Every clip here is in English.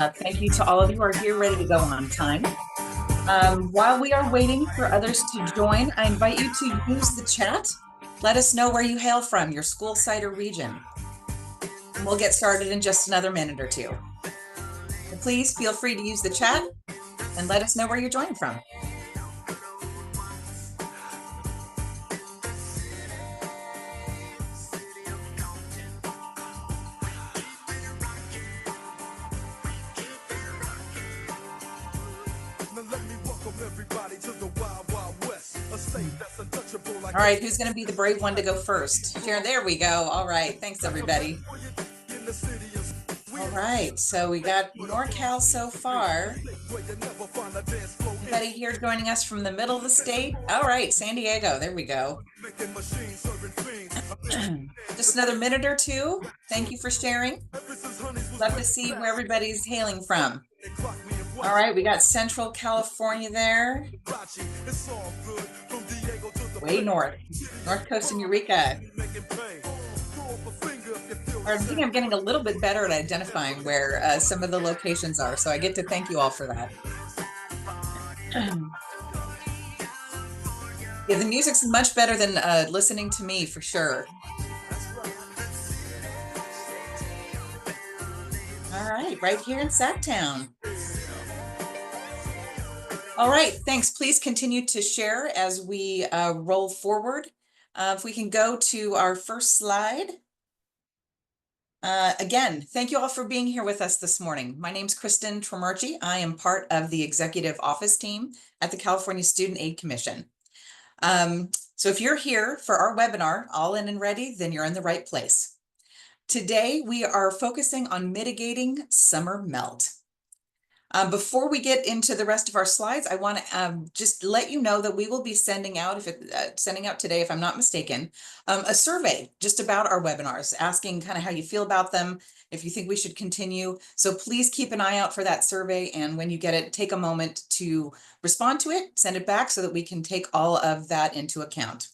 Thank you to all of you who are here ready to go on time. While we are waiting for others to join, I invite you to use the chat. Let us know where you hail from, your school site or region. And we'll get started in just another minute or two. So please feel free to use the chat and let us know where you're joining from. All right, who's going to be the brave one to go first? Sharon, there we go. All right, thanks everybody. All right, so we got NorCal so far. Anybody here joining us from the middle of the state? All right, San Diego, there we go. Just another minute or two. Thank you for sharing. Love to see where everybody's hailing from. All right, we got Central California there. Way north, North Coast and Eureka. I think I'm getting a little bit better at identifying where some of the locations are, so I get to thank you all for that. Yeah, the music's much better than listening to me for sure. All right here in Sacktown. All right, thanks. Please continue to share as we roll forward. If we can go to our first slide. Again, thank you all for being here with us this morning. My name's Kristen Tremarchi. I am part of the executive office team at the California Student Aid Commission. So if you're here for our webinar, All In and Ready, then you're in the right place. Today, we are focusing on mitigating summer melt. Before we get into the rest of our slides, I want to just let you know that we will be sending out, sending out today, if I'm not mistaken, a survey just about our webinars, asking kind of how you feel about them, if you think we should continue. So please keep an eye out for that survey. And when you get it, take a moment to respond to it, send it back so that we can take all of that into account.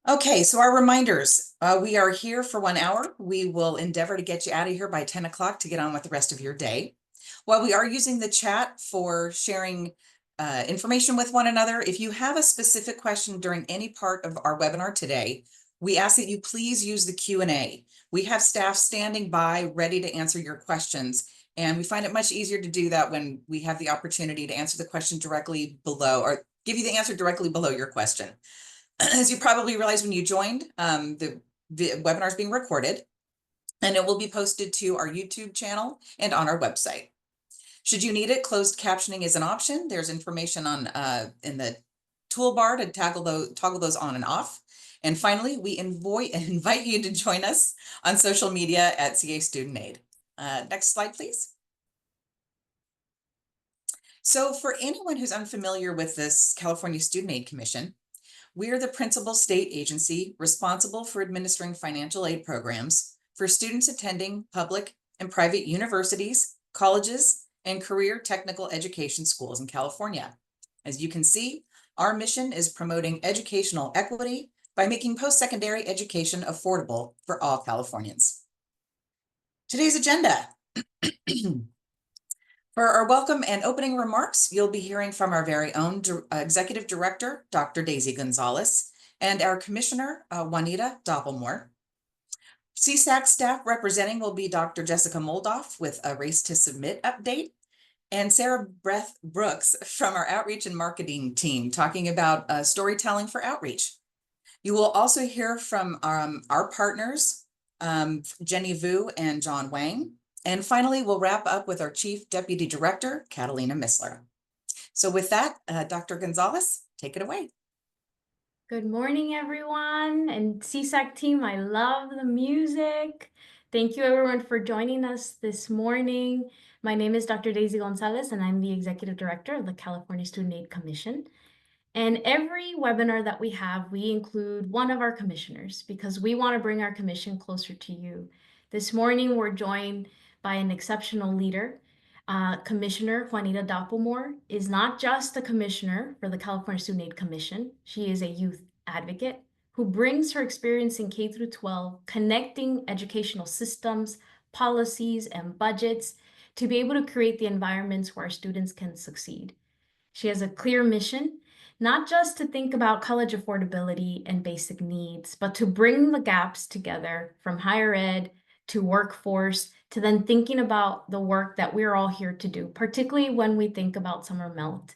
Okay, so our reminders, we are here for 1 hour. We will endeavor to get you out of here by 10 o'clock to get on with the rest of your day. While we are using the chat for sharing information with one another, if you have a specific question during any part of our webinar today, we ask that you please use the Q&A. We have staff standing by ready to answer your questions, and we find it much easier to do that when we have the opportunity to answer the question directly below, or give you the answer directly below your question. As you probably realized when you joined, the webinar is being recorded, and it will be posted to our YouTube channel and on our website. Should you need it, closed captioning is an option. There's information on in the toolbar to toggle those on and off. And finally, we invite you to join us on social media at CA Student Aid. Next slide, please. So for anyone who's unfamiliar with this California Student Aid Commission, we are the principal state agency responsible for administering financial aid programs for students attending public and private universities, colleges, and career technical education schools in California. As you can see, our mission is promoting educational equity by making post-secondary education affordable for all Californians. Today's agenda. For our welcome and opening remarks, you'll be hearing from our very own Executive Director, Dr. Daisy Gonzalez, and our Commissioner, Juanita Doppelmoore. CSAC staff representing will be Dr. Jessica Moldoff with a Race to Submit update, and Sarah Brooks from our Outreach and Marketing team talking about storytelling for outreach. You will also hear from our partners, Jenny Vu and John Wang. And finally, we'll wrap up with our Chief Deputy Director, Catalina Missler. So with that, Dr. Gonzalez, take it away. Good morning, everyone. And CSAC team, I love the music. Thank you, everyone, for joining us this morning. My name is Dr. Daisy Gonzalez, and I'm the Executive Director of the California Student Aid Commission. And every webinar that we have, we include one of our commissioners because we want to bring our commission closer to you. This morning, we're joined by an exceptional leader. Commissioner Juanita Doppelmoore is not just a commissioner for the California Student Aid Commission. She is a youth advocate who brings her experience in K through 12, connecting educational systems, policies, and budgets to be able to create the environments where our students can succeed. She has a clear mission, not just to think about college affordability and basic needs, but to bring the gaps together from higher ed to workforce to then thinking about the work that we're all here to do, particularly when we think about summer melt.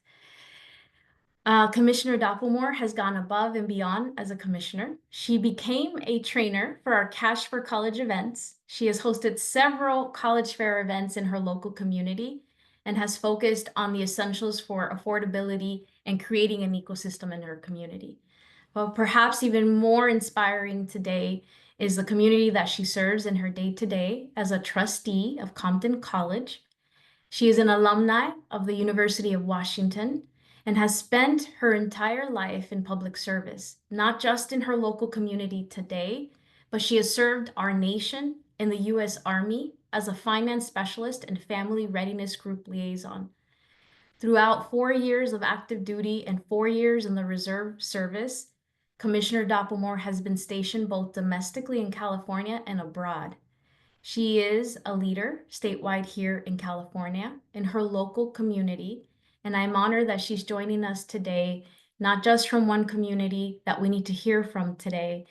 Commissioner Doppelmoor has gone above and beyond as a commissioner. She became a trainer for our Cash for College events. She has hosted several college fair events in her local community and has focused on the essentials for affordability and creating an ecosystem in her community. But perhaps even more inspiring today is the community that she serves in her day-to-day as a trustee of Compton College. She is an alumni of the University of Washington and has spent her entire life in public service, not just in her local community today, but she has served our nation in the U.S. Army as a finance specialist and family readiness group liaison. Throughout 4 years of active duty and 4 years in the reserve service, Commissioner Doppelmoor has been stationed both domestically in California and abroad. She is a leader statewide here in California in her local community, and I'm honored that she's joining us today, not just from one community that we need to hear from today,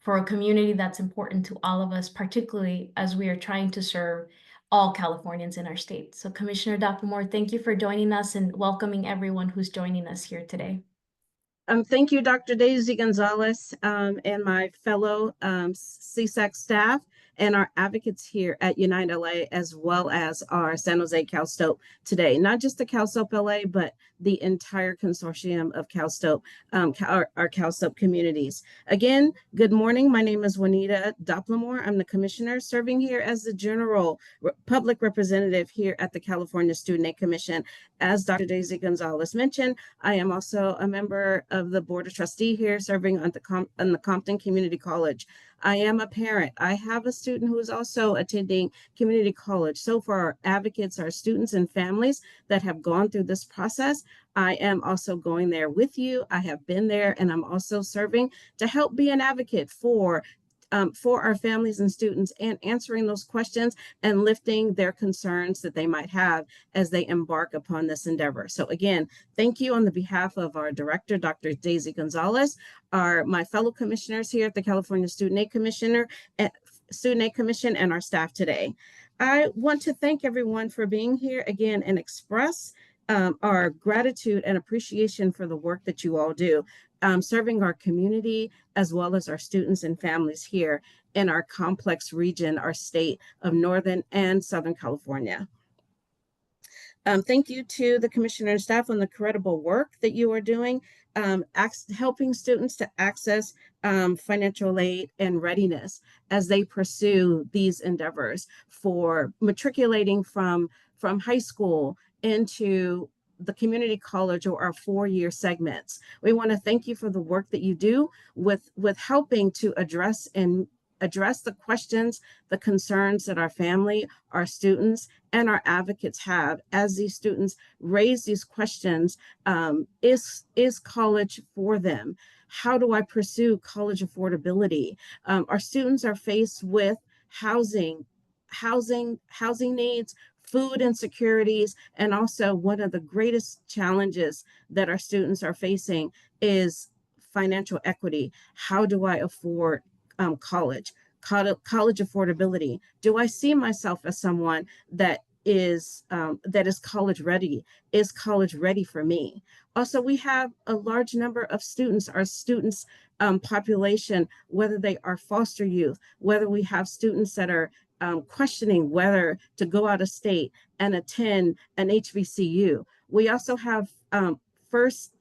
for a community that's important to all of us, particularly as we are trying to serve all Californians in our state. So Commissioner Doppelmoor, thank you for joining us and welcoming everyone who's joining us here today. Thank you, Dr. Daisy Gonzalez, and my fellow CSAC staff and our advocates here at Unite LA, as well as our San Jose CalSTOP today. Not just the CalSTOP LA, but the entire consortium of CalSTOP, our CalSTOP communities. Again, good morning. My name is Juanita Doppelmoor. I'm the commissioner serving here as the general public representative here at the California Student Aid Commission. As Dr. Daisy Gonzalez mentioned, I am also a member of the Board of Trustee here serving on the Compton Community College. I am a parent. I have a student who is also attending community college. So for our advocates, our students and families that have gone through this process, I am also going there with you. I have been there, and I'm also serving to help be an advocate for our families and students and answering those questions and lifting their concerns that they might have as they embark upon this endeavor. So again, thank you on the behalf of our director, Dr. Daisy Gonzalez, my fellow commissioners here at the California Student Aid Commission and our staff today. I want to thank everyone for being here again and express our gratitude and appreciation for the work that you all do, serving our community as well as our students and families here in our complex region, our state of Northern and Southern California. Thank you to the commissioner and staff on the incredible work that you are doing, helping students to access financial aid and readiness as they pursue these endeavors for matriculating from high school into the community college or our 4-year segments. We want to thank you for the work that you do with helping to address the questions, the concerns that our family, our students, and our advocates have as these students raise these questions. Is college for them? How do I pursue college affordability? Our students are faced with housing needs, food insecurities, and also one of the greatest challenges that our students are facing is financial equity. How do I afford college affordability? Do I see myself as someone that is college ready? Is college ready for me? Also, we have a large number of students, our students population, whether they are foster youth, whether we have students that are questioning whether to go out of state and attend an HBCU. We also have first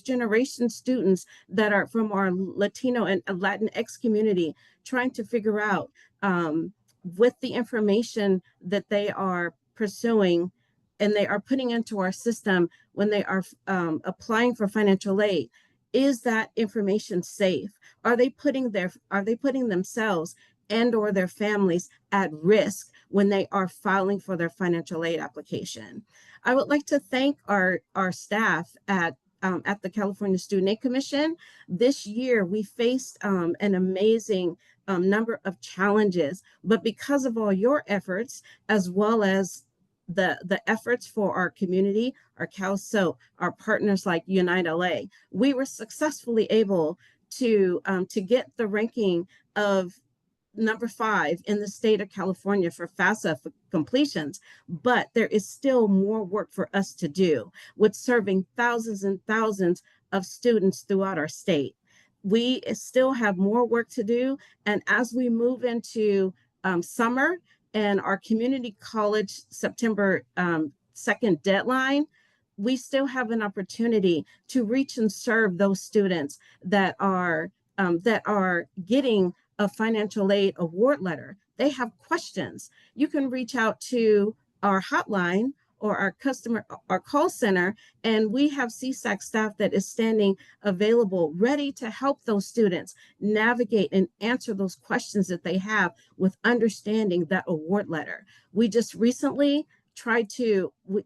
generation students that are from our Latino and Latinx community trying to figure out with the information that they are pursuing and they are putting into our system when they are applying for financial aid. Is that information safe? Are they putting themselves and or their families at risk when they are filing for their financial aid application? I would like to thank our staff at the California Student Aid Commission. This year, we faced an amazing number of challenges, but because of all your efforts, as well as the efforts for our community, our CalSO, our partners like Unite LA, we were successfully able to get the ranking of number 5 in the state of California for FAFSA for completions, but there is still more work for us to do with serving thousands and thousands of students throughout our state. We still have more work to do, and as we move into summer and our community college September 2nd deadline, we still have an opportunity to reach and serve those students that are getting a financial aid award letter. They have questions. You can reach out to our hotline or our call center, and we have CSAC staff that is standing available, ready to help those students navigate and answer those questions that they have with understanding that award letter. We just recently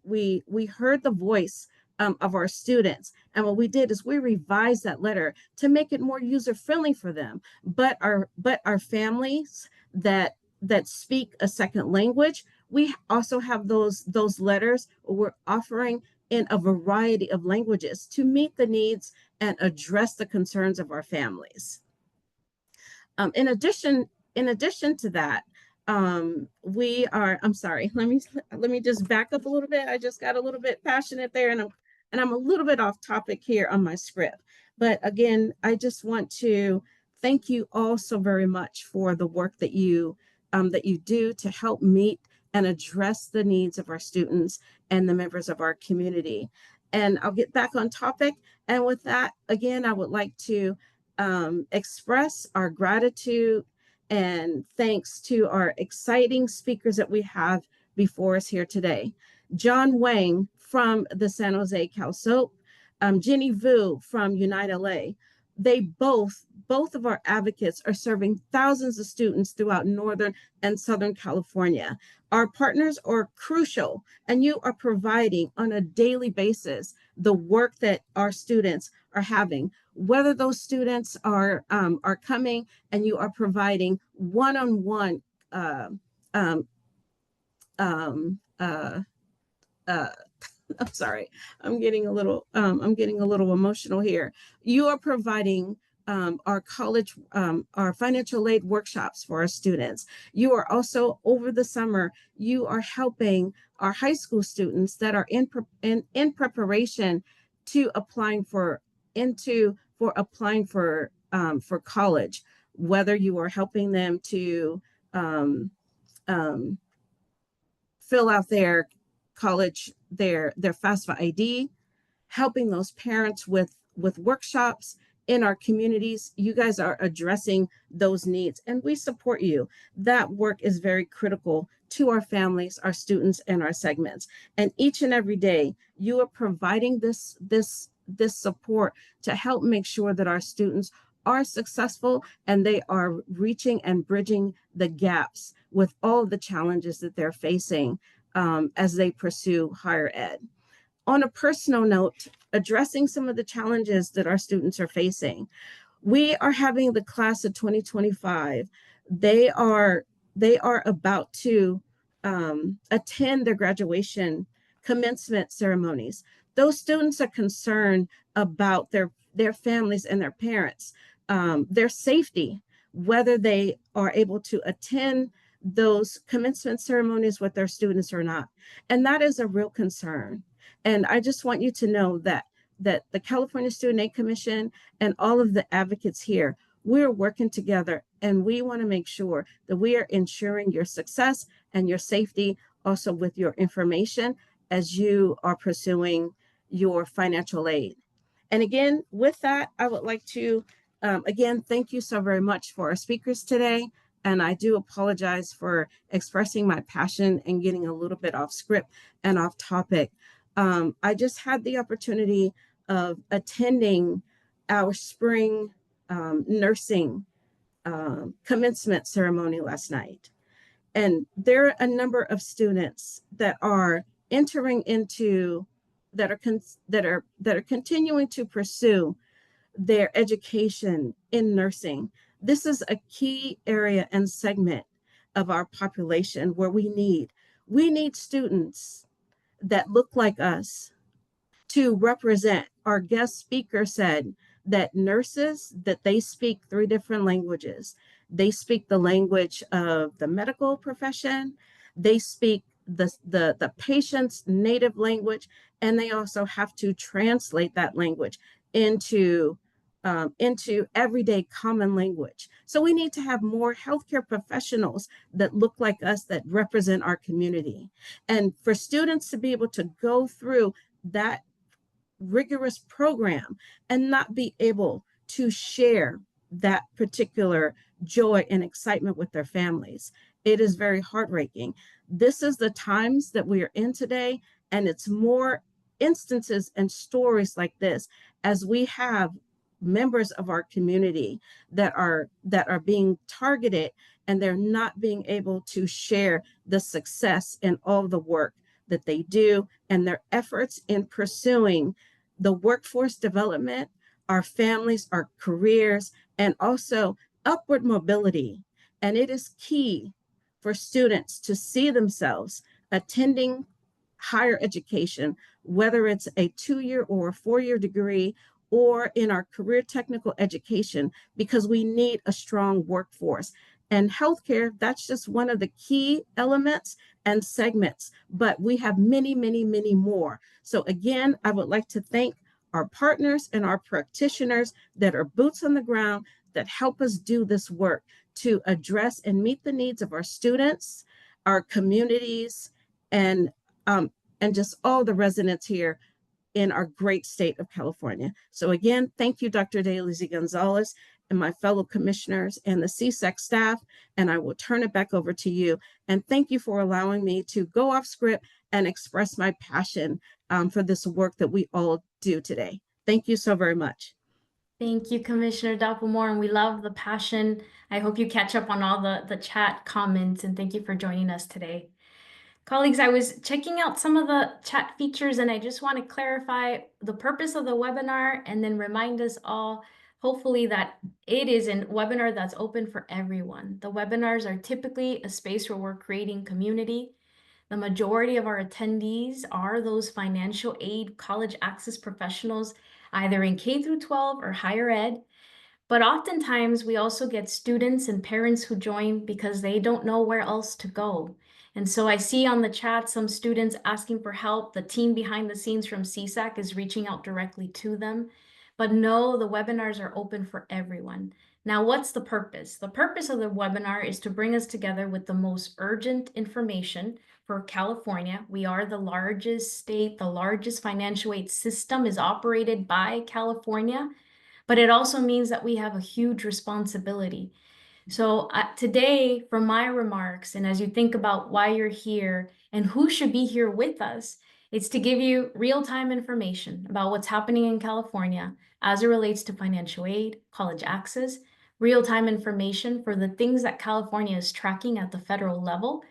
we heard the voice of our students. And what we did is we revised that letter to make it more user-friendly for them. But our families that speak a second language, we also have those letters we're offering in a variety of languages to meet the needs and address the concerns of our families. In addition to that, I'm sorry, let me just back up a little bit. I just got a little bit passionate there, and I'm a little bit off topic here on my script. But again, I just want to thank you all so very much for the work that you do to help meet and address the needs of our students and the members of our community. And I'll get back on topic. And with that, again, I would like to express our gratitude and thanks to our exciting speakers that we have before us here today. John Wang from the San Jose CalSOAP, Jenny Vu from Unite LA. They both of our advocates are serving thousands of students throughout Northern and Southern California. Our partners are crucial, and you are providing on a daily basis the work that our students are having. Whether those students are coming and you are providing one-on-one I'm sorry, I'm getting a little emotional here. You are providing our financial aid workshops for our students. You are also, over the summer, you are helping our high school students that are in preparation to applying for college, whether you are helping them to fill out their college, their FAFSA ID, helping those parents with workshops in our communities. You guys are addressing those needs, and we support you. That work is very critical to our families, our students, and our segments. And each and every day, you are providing this support to help make sure that our students are successful and they are reaching and bridging the gaps with all the challenges that they're facing as they pursue higher ed. On a personal note, addressing some of the challenges that our students are facing, we are having the class of 2025. They are about to attend their graduation commencement ceremonies. Those students are concerned about their families and their parents, their safety, whether they are able to attend those commencement ceremonies with their students or not. And that is a real concern. And I just want you to know that the California Student Aid Commission and all of the advocates here, we're working together, and we want to make sure that we are ensuring your success and your safety, also with your information as you are pursuing your financial aid. And again, with that, I would like to, again, thank you so very much for our speakers today. And I do apologize for expressing my passion and getting a little bit off script and off topic. I just had the opportunity of attending our spring nursing commencement ceremony last night. And there are a number of students that are entering into, that are continuing to pursue their education in nursing. This is a key area and segment of our population where we need students that look like us to represent. Our guest speaker said that nurses, that they speak 3 different languages. They speak the language of the medical profession, they speak the patient's native language, and they also have to translate that language into everyday common language. So we need to have more healthcare professionals that look like us, that represent our community. And for students to be able to go through that rigorous program and not be able to share that particular joy and excitement with their families. It is very heartbreaking. This is the times that we are in today, and it's more instances and stories like this as we have members of our community that are being targeted, and they're not being able to share the success and all the work that they do and their efforts in pursuing the workforce development, our families, our careers, and also upward mobility. And it is key for students to see themselves attending higher education, whether it's a 2-year or a 4-year degree, or in our career technical education, because we need a strong workforce. And healthcare, that's just one of the key elements and segments, but we have many, many, many more. So again, I would like to thank our partners and our practitioners that are boots on the ground, that help us do this work to address and meet the needs of our students, our communities, and just all the residents here in our great state of California. So again, thank you, Dr. Daisy Gonzalez, and my fellow commissioners and the CSAC staff, and I will turn it back over to you. And thank you for allowing me to go off script and express my passion for this work that we all do today. Thank you so very much. Thank you, Commissioner Doppelmoore, and we love the passion. I hope you catch up on all the chat comments, and thank you for joining us today. Colleagues, I was checking out some of the chat features, and I just want to clarify the purpose of the webinar and then remind us all, hopefully, that it is a webinar that's open for everyone. The webinars are typically a space where we're creating community. The majority of our attendees are those financial aid college access professionals, either in K through 12 or higher ed. But oftentimes we also get students and parents who join because they don't know where else to go. And so I see on the chat some students asking for help. The team behind the scenes from CSAC is reaching out directly to them. But no, the webinars are open for everyone. Now, what's the purpose? The purpose of the webinar is to bring us together with the most urgent information for California. We are the largest state, the largest financial aid system is operated by California. But it also means that we have a huge responsibility. So today, from my remarks, and as you think about why you're here and who should be here with us, it's to give you real-time information about what's happening in California as it relates to financial aid, college access, real-time information for the things that California is tracking at the federal level,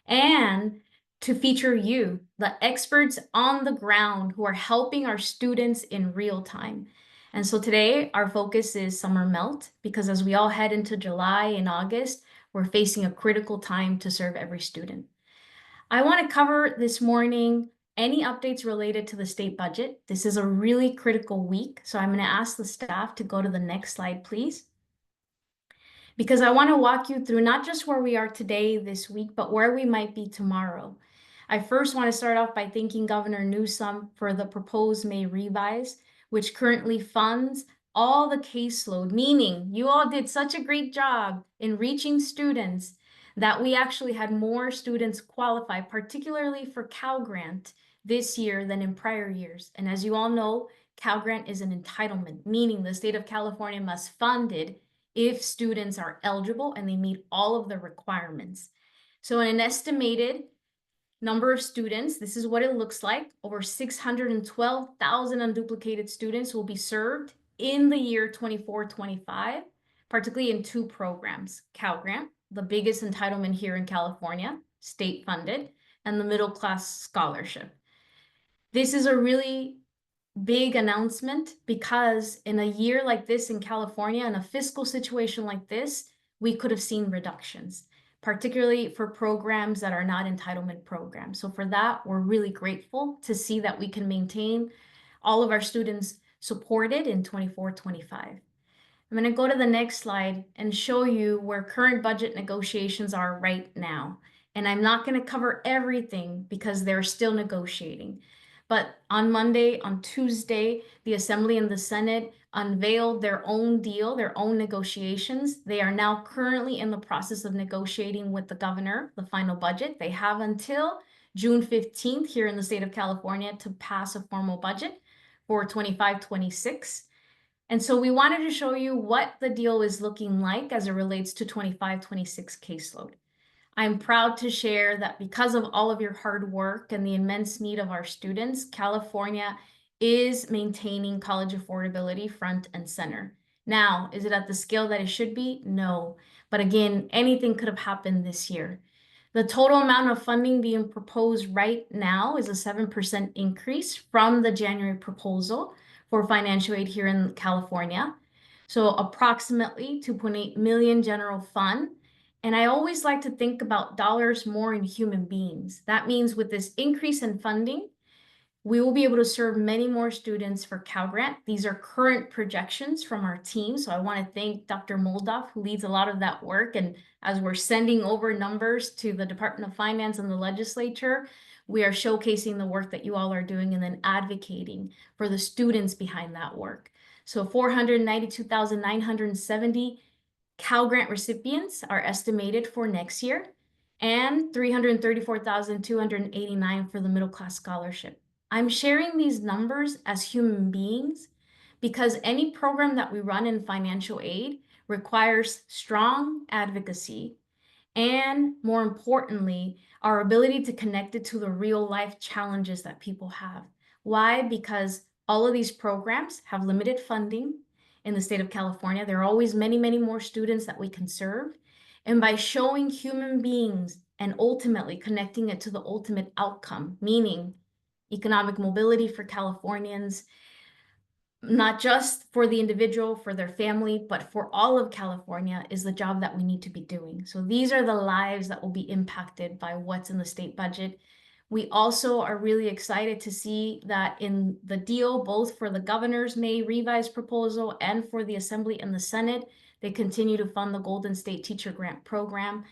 and to feature you, the experts on the ground who are helping our students in real time. And so today our focus is summer melt, because as we all head into July and August, we're facing a critical time to serve every student. I want to cover this morning any updates related to the state budget. This is a really critical week, so I'm going to ask the staff to go to the next slide, please. Because I want to walk you through not just where we are today this week, but where we might be tomorrow. I first want to start off by thanking Governor Newsom for the proposed May revise, which currently funds all the caseload, meaning you all did such a great job in reaching students that we actually had more students qualify, particularly for Cal Grant this year than in prior years. And as you all know, Cal Grant is an entitlement, meaning the state of California must fund it if students are eligible and they meet all of the requirements. So in an estimated number of students, this is what it looks like. Over 612,000 unduplicated students will be served in the year 24-25, particularly in 2 programs, Cal Grant, the biggest entitlement here in California, state funded, and the middle class scholarship. This is a really big announcement because in a year like this in California, in a fiscal situation like this, we could have seen reductions, particularly for programs that are not entitlement programs. So for that, we're really grateful to see that we can maintain all of our students supported in 24-25. I'm going to go to the next slide and show you where current budget negotiations are right now. And I'm not going to cover everything because they're still negotiating. But on Monday, on Tuesday, the Assembly and the Senate unveiled their own deal, their own negotiations. They are now currently in the process of negotiating with the governor, the final budget. They have until June 15th here in the state of California to pass a formal budget for 25-26. And so we wanted to show you what the deal is looking like as it relates to 25-26 caseload. I'm proud to share that because of all of your hard work and the immense need of our students, California is maintaining college affordability front and center. Now, is it at the scale that it should be? No. But again, anything could have happened this year. The total amount of funding being proposed right now is a 7% increase from the January proposal for financial aid here in California. So approximately 2.8 million general fund. And I always like to think about dollars more in human beings. That means with this increase in funding, we will be able to serve many more students for Cal Grant. These are current projections from our team. So I want to thank Dr. Moldoff, who leads a lot of that work. And as we're sending over numbers to the Department of Finance and the legislature, we are showcasing the work that you all are doing and then advocating for the students behind that work. So 492,970 Cal Grant recipients are estimated for next year, and 334,289 for the middle class scholarship. I'm sharing these numbers as human beings because any program that we run in financial aid requires strong advocacy and, more importantly, our ability to connect it to the real life challenges that people have. Why? Because all of these programs have limited funding in the state of California. There are always many, many more students that we can serve. And by showing human beings and ultimately connecting it to the ultimate outcome, meaning economic mobility for Californians, not just for the individual, for their family, but for all of California, is the job that we need to be doing. So these are the lives that will be impacted by what's in the state budget. We also are really excited to see that in the deal, both for the governor's May revised proposal and for the Assembly and the Senate, they continue to fund the Golden State Teacher Grant Program.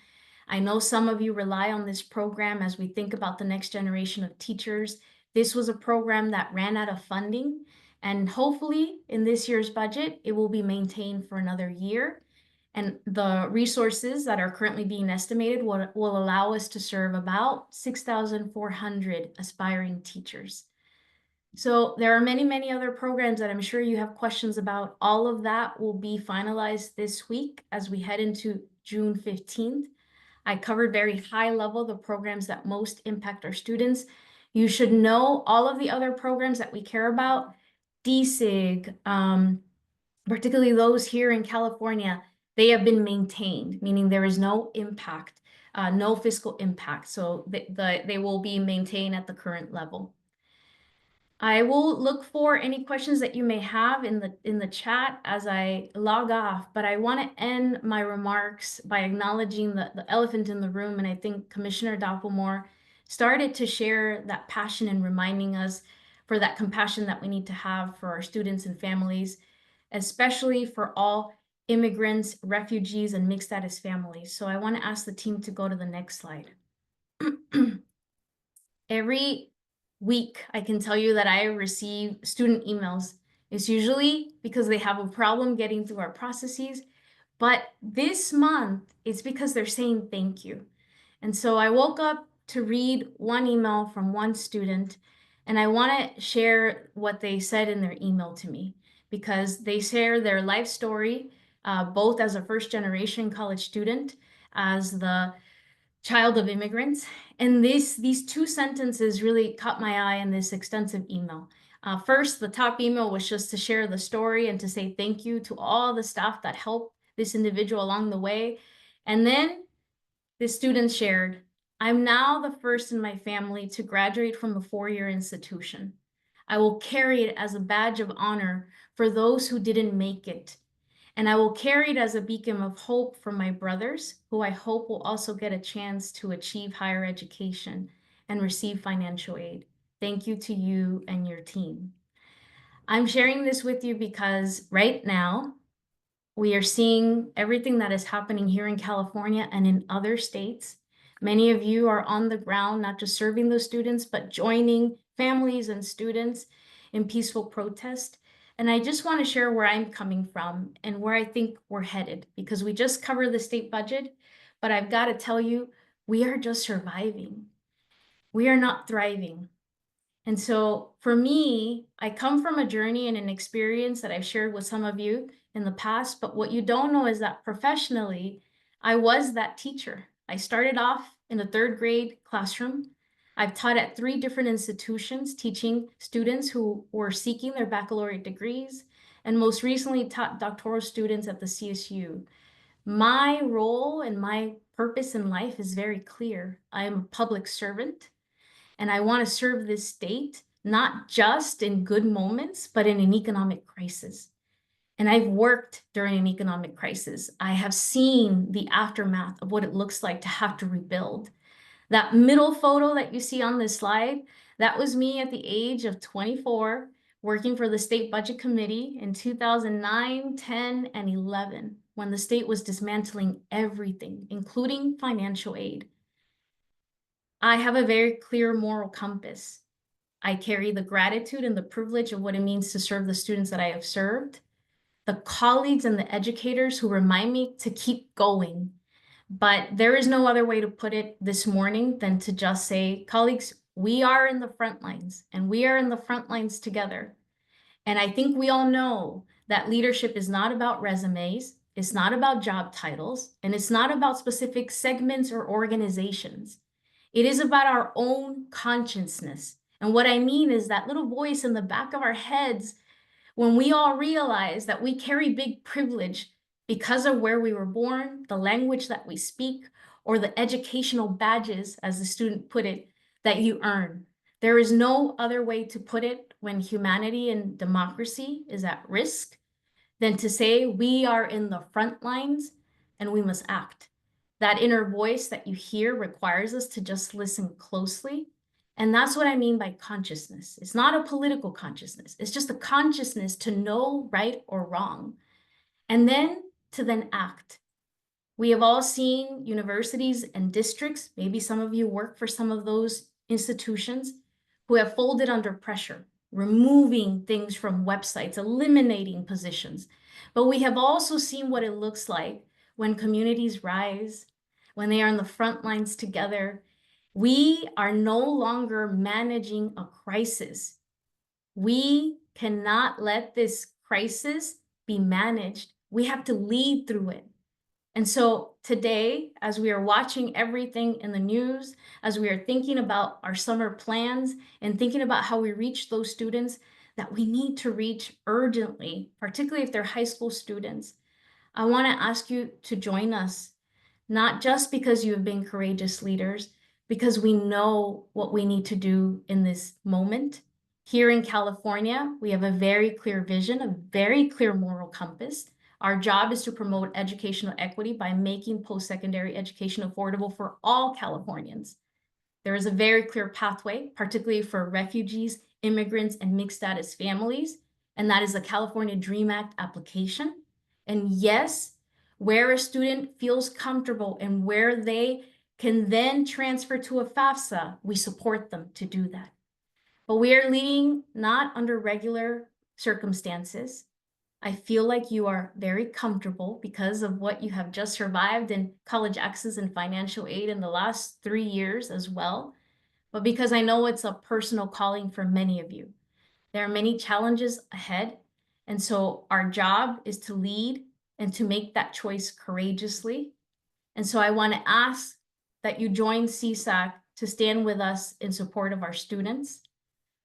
I know some of you rely on this program as we think about the next generation of teachers. This was a program that ran out of funding, and hopefully in this year's budget, it will be maintained for another year. And the resources that are currently being estimated will allow us to serve about 6,400 aspiring teachers. So there are many, many other programs that I'm sure you have questions about. All of that will be finalized this week as we head into June 15th. I covered very high level the programs that most impact our students. You should know all of the other programs that we care about. DSIG, particularly those here in California, they have been maintained, meaning there is no impact, no fiscal impact. So they will be maintained at the current level. I will look for any questions that you may have in the chat as I log off, but I want to end my remarks by acknowledging the elephant in the room. And I think Commissioner Doppelmoore started to share that passion and reminding us for that compassion that we need to have for our students and families, especially for all immigrants, refugees, and mixed status families. So I want to ask the team to go to the next slide. Every week, I can tell you that I receive student emails. It's usually because they have a problem getting through our processes, but this month, it's because they're saying thank you. And so I woke up to read one email from one student, and I want to share what they said in their email to me, because they share their life story, both as a first-generation college student, as the child of immigrants. And these two sentences really caught my eye in this extensive email. First, the top email was just to share the story and to say thank you to all the staff that helped this individual along the way. And then the student shared, "I'm now the first in my family to graduate from a four-year institution. I will carry it as a badge of honor for those who didn't make it. And I will carry it as a beacon of hope for my brothers, who I hope will also get a chance to achieve higher education and receive financial aid. Thank you to you and your team. I'm sharing this with you because right now, we are seeing everything that is happening here in California and in other states. Many of you are on the ground, not just serving those students, but joining families and students in peaceful protest. And I just want to share where I'm coming from and where I think we're headed, because we just covered the state budget, but I've got to tell you, we are just surviving. We are not thriving. And so for me, I come from a journey and an experience that I've shared with some of you in the past, but what you don't know is that professionally, I was that teacher. I started off in a 3rd grade classroom. I've taught at 3 different institutions, teaching students who were seeking their baccalaureate degrees, and most recently taught doctoral students at the CSU. My role and my purpose in life is very clear. I am a public servant. And I want to serve this state, not just in good moments, but in an economic crisis. And I've worked during an economic crisis. I have seen the aftermath of what it looks like to have to rebuild. That middle photo that you see on this slide, that was me at the age of 24, working for the State Budget Committee in 2009, 10, and 11, when the state was dismantling everything, including financial aid. I have a very clear moral compass. I carry the gratitude and the privilege of what it means to serve the students that I have served, the colleagues and the educators who remind me to keep going. But there is no other way to put it this morning than to just say, colleagues, we are in the front lines, and we are in the front lines together. And I think we all know that leadership is not about resumes, it's not about job titles, and it's not about specific segments or organizations. It is about our own consciousness. And what I mean is that little voice in the back of our heads, when we all realize that we carry big privilege because of where we were born, the language that we speak, or the educational badges, as the student put it, that you earn. There is no other way to put it when humanity and democracy is at risk than to say we are in the front lines and we must act. That inner voice that you hear requires us to just listen closely. And that's what I mean by consciousness. It's not a political consciousness. It's just a consciousness to know right or wrong, and then to then act. We have all seen universities and districts, maybe some of you work for some of those institutions, who have folded under pressure, removing things from websites, eliminating positions. But we have also seen what it looks like when communities rise, when they are in the front lines together. We are no longer managing a crisis. We cannot let this crisis be managed. We have to lead through it. And so today, as we are watching everything in the news, as we are thinking about our summer plans and thinking about how we reach those students that we need to reach urgently, particularly if they're high school students, I want to ask you to join us, not just because you have been courageous leaders, because we know what we need to do in this moment. Here in California, we have a very clear vision, a very clear moral compass. Our job is to promote educational equity by making post-secondary education affordable for all Californians. There is a very clear pathway, particularly for refugees, immigrants, and mixed status families, and that is the California DREAM Act application. And yes, where a student feels comfortable and where they can then transfer to a FAFSA, we support them to do that. But we are leading not under regular circumstances. I feel like you are very comfortable because of what you have just survived in college access and financial aid in the last 3 years as well, but because I know it's a personal calling for many of you. There are many challenges ahead, and so our job is to lead and to make that choice courageously. And so I want to ask that you join CSAC to stand with us in support of our students.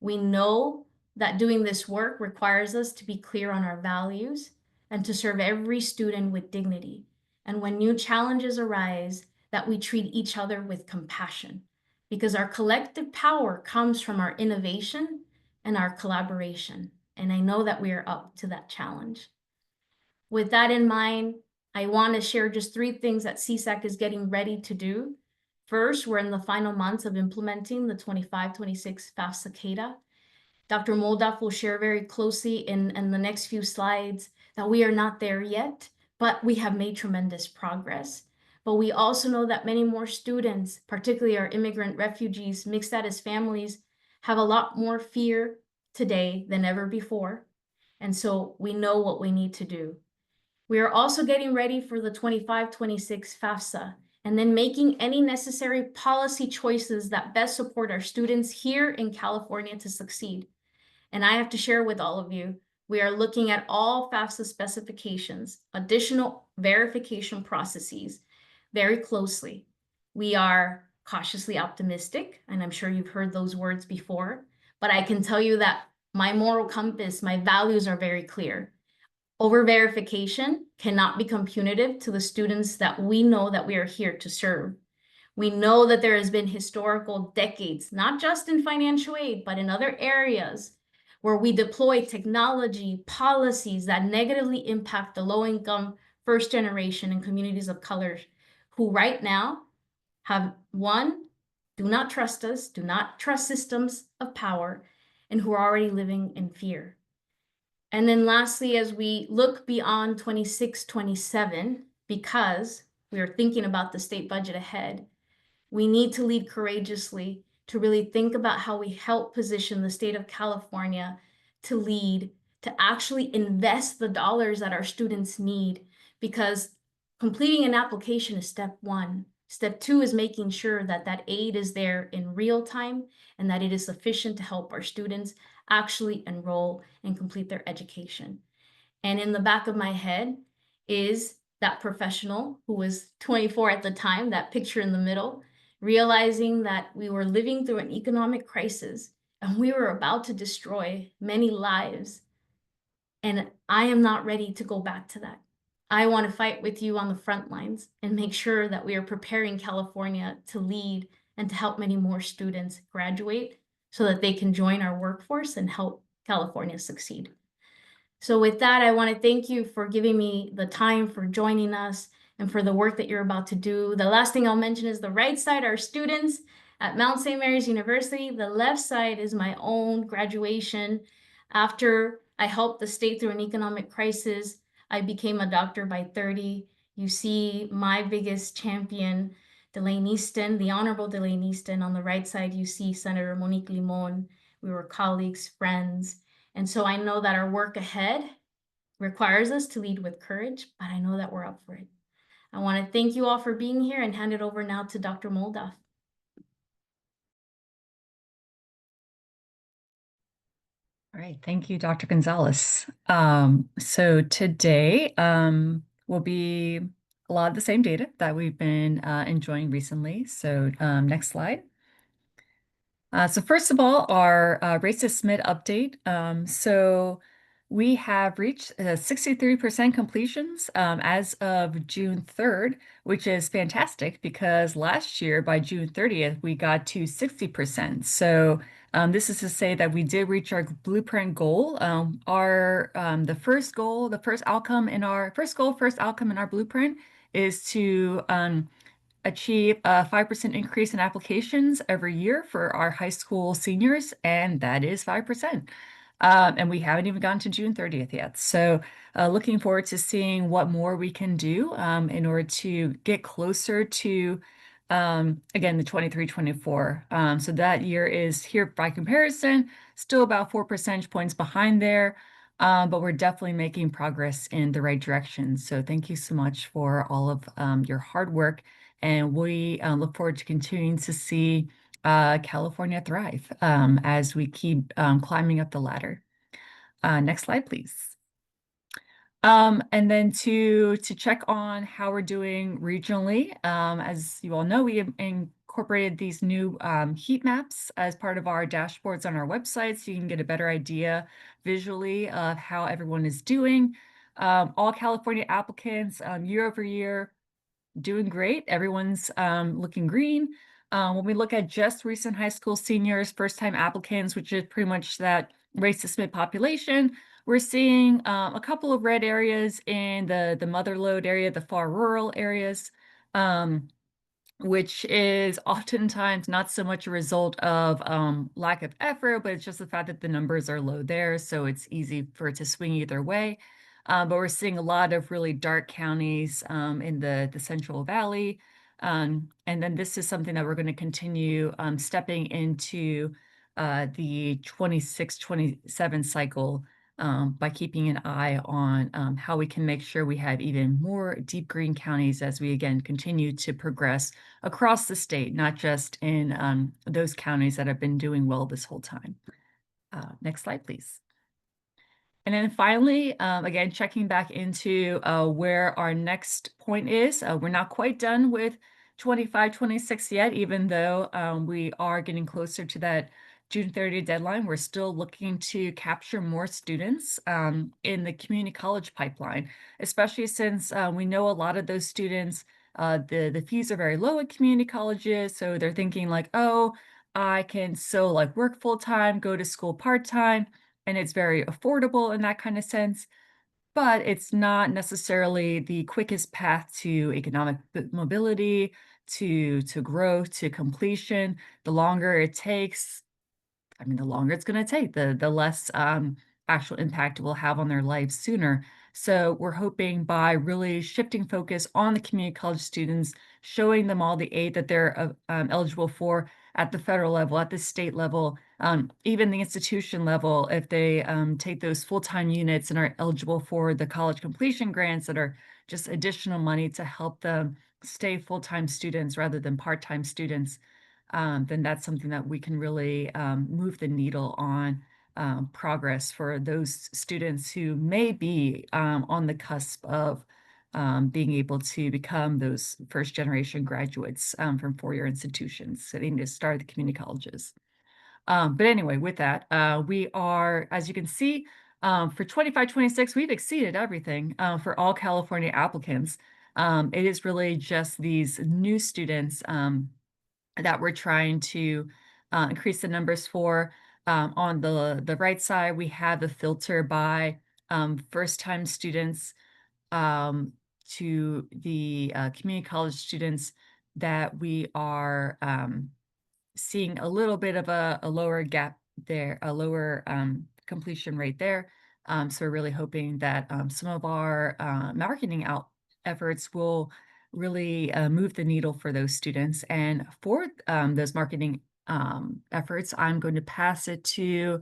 We know that doing this work requires us to be clear on our values and to serve every student with dignity. And when new challenges arise, that we treat each other with compassion, because our collective power comes from our innovation and our collaboration. And I know that we are up to that challenge. With that in mind, I want to share just 3 things that CSAC is getting ready to do. First, we're in the final months of implementing the 25-26 FAFSA CADA. Dr. Moldoff will share very closely in the next few slides that we are not there yet, but we have made tremendous progress. But we also know that many more students, particularly our immigrant refugees, mixed status families, have a lot more fear today than ever before. And so we know what we need to do. We are also getting ready for the 25-26 FAFSA and then making any necessary policy choices that best support our students here in California to succeed. And I have to share with all of you, we are looking at all FAFSA specifications, additional verification processes very closely. We are cautiously optimistic, and I'm sure you've heard those words before, but I can tell you that my moral compass, my values are very clear. Over verification cannot become punitive to the students that we know that we are here to serve. We know that there has been historical decades, not just in financial aid, but in other areas where we deploy technology, policies that negatively impact the low-income first generation and communities of color who right now have, one, do not trust us, do not trust systems of power, and who are already living in fear. And then lastly, as we look beyond 26-27, because we are thinking about the state budget ahead, we need to lead courageously to really think about how we help position the state of California to lead, to actually invest the dollars that our students need, because completing an application is step 1. Step 2 is making sure that that aid is there in real time and that it is sufficient to help our students actually enroll and complete their education. And in the back of my head is that professional who was 24 at the time, that picture in the middle, realizing that we were living through an economic crisis and we were about to destroy many lives. And I am not ready to go back to that. I want to fight with you on the front lines and make sure that we are preparing California to lead and to help many more students graduate so that they can join our workforce and help California succeed. So with that, I want to thank you for giving me the time, for joining us, and for the work that you're about to do. The last thing I'll mention is the right side are students at Mount St. Mary's University. The left side is my own graduation. After I helped the state through an economic crisis, I became a doctor by 30. You see my biggest champion, Delaney Easton, the Honorable Delaney Easton. On the right side, you see Senator Monique Limon. We were colleagues, friends. And so I know that our work ahead requires us to lead with courage, but I know that we're up for it. I want to thank you all for being here and hand it over now to Dr. Moldoff. All right, thank you, Dr. Gonzalez. So today will be a lot of the same data that we've been enjoying recently. So next slide. So first of all, our racist SMID update. So we have reached 63% completions as of June 3rd, which is fantastic because last year by June 30th, we got to 60%. So this is to say that we did reach our blueprint goal. The first outcome in our blueprint is to achieve a 5% increase in applications every year for our high school seniors, and that is 5%. And we haven't even gotten to June 30th yet. So looking forward to seeing what more we can do in order to get closer to, again, the 23-24. So that year is here by comparison, still about 4 percentage points behind there. But we're definitely making progress in the right direction. So thank you so much for all of your hard work. And we look forward to continuing to see California thrive as we keep climbing up the ladder. Next slide, please. And then to check on how we're doing regionally, as you all know, we have incorporated these new heat maps as part of our dashboards on our website, so you can get a better idea visually of how everyone is doing. All California applicants year over year doing great. Everyone's looking green. When we look at just recent high school seniors, first-time applicants, which is pretty much that race to SMIT population, we're seeing a couple of red areas in the mother lode area, the far rural areas. Which is oftentimes not so much a result of lack of effort, but it's just the fact that the numbers are low there, so it's easy for it to swing either way. But we're seeing a lot of really dark counties in the Central Valley. And then this is something that we're going to continue stepping into the 26-27 cycle by keeping an eye on how we can make sure we have even more deep green counties as we, again, continue to progress across the state, not just in those counties that have been doing well this whole time. Next slide, please. And then finally, again, checking back into where our next point is. We're not quite done with 25-26 yet, even though we are getting closer to that June 30 deadline. We're still looking to capture more students in the community college pipeline, especially since we know a lot of those students, the fees are very low at community colleges. So they're thinking like, oh, I can so like work full-time, go to school part-time, and it's very affordable in that kind of sense. But it's not necessarily the quickest path to economic mobility, to growth, to completion. The longer it takes, I mean, the longer it's going to take, the less actual impact it will have on their lives sooner. So we're hoping by really shifting focus on the community college students, showing them all the aid that they're eligible for at the federal level, at the state level, even the institution level, if they take those full-time units and are eligible for the college completion grants that are just additional money to help them stay full-time students rather than part-time students. Then that's something that we can really move the needle on progress for those students who may be on the cusp of being able to become those first-generation graduates from four-year institutions, sitting to start the community colleges. But anyway, with that, we are, as you can see, for 25-26, we've exceeded everything for all California applicants. It is really just these new students that we're trying to increase the numbers for. On the right side, we have the filter by first-time students to the community college students that we are seeing a little bit of a lower gap there, a lower completion rate there. So we're really hoping that some of our marketing efforts will really move the needle for those students. And for those marketing efforts, I'm going to pass it to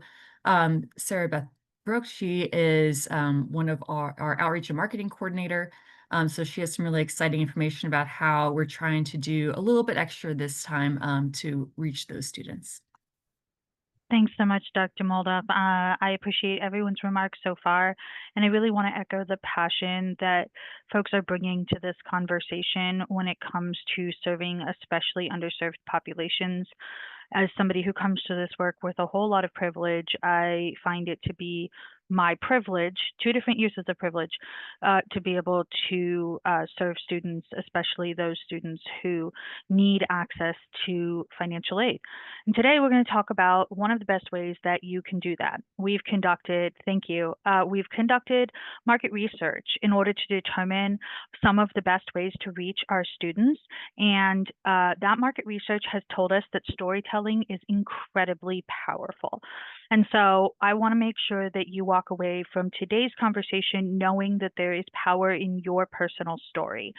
Sarah Beth Brooks. She is one of our outreach and marketing coordinator. So she has some really exciting information about how we're trying to do a little bit extra this time to reach those students. Thanks so much, Dr. Moldup. I appreciate everyone's remarks so far, and I really want to echo the passion that folks are bringing to this conversation when it comes to serving especially underserved populations. As somebody who comes to this work with a whole lot of privilege, I find it to be my privilege, two different uses of privilege, to be able to serve students, especially those students who need access to financial aid. And today we're going to talk about one of the best ways that you can do that. We've conducted market research in order to determine some of the best ways to reach our students. And that market research has told us that storytelling is incredibly powerful. And so I want to make sure that you walk away from today's conversation knowing that there is power in your personal story.